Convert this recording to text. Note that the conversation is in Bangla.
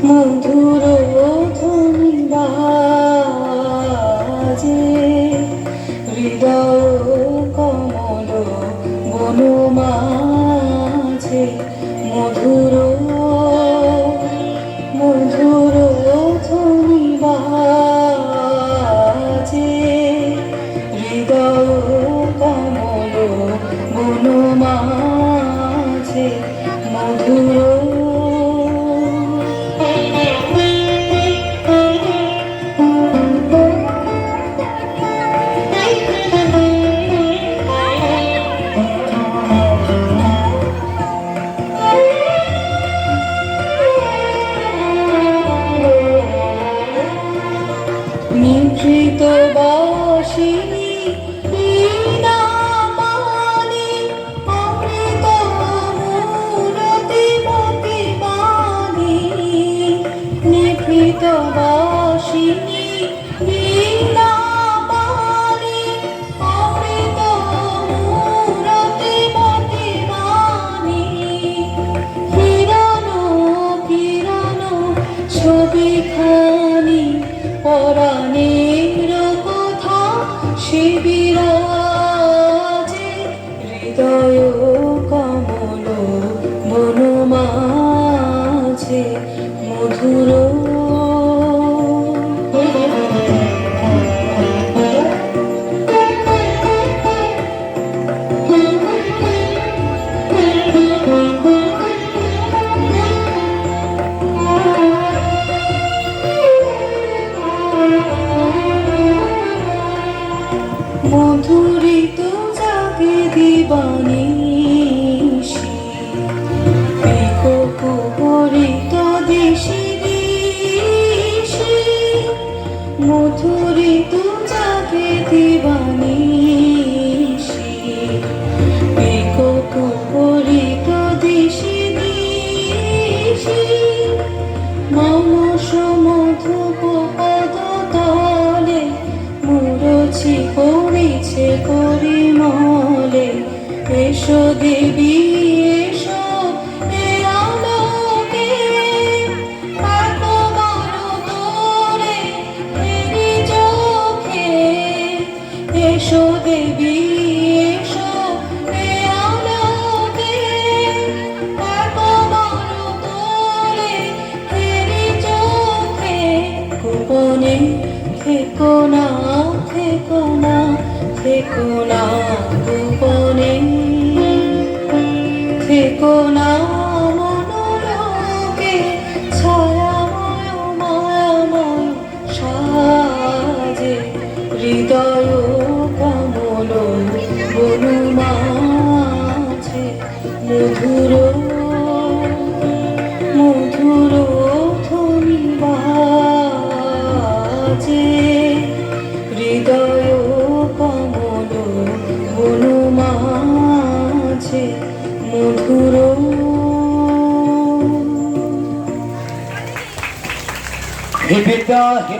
মধুর ধ্বনি বাজে হৃদয় কমল বন মাঝে মধুর মধুর ধ্বনি বাজে হৃদয় কমল বন মাঝে মধুর নিভৃত বাসিনী বীণা মানি অমৃত মূরতি মতি বাণী নিভৃত বাসিনী বীণা মানি অমৃত মূরতি মতি বাণী কিরণ কিরণ ছবিখানি পরাণের কথা শিবিরাজে হৃদয় কমল বন মাঝে মধুর মধুরিত জাগে দিবানিশি পিকোপরিত দিশি দিশি মধুরিত জাগে দিবানিশি পিকোপরিত দিশি দিশি মম সমধুপ পদতলে মুরছি পড়িছে পরিমলে এসো দেবী এসো এ আলোকে একবার তোরে ফেরি চোখে এসো দেবী এসো এ আলোকে একবার তোরে ফেরি চোখে গোপনে থেকো না থেকো না থেকো না গোপনে থেকো না মনোলোকে ছায়াময় মায়াময় সাজে হৃদয় কমল বন মাঝে মধুর মধুর ধ্বনি বাজে হৃদয় কমল বন মাঝে মধুর। হে পিতা হে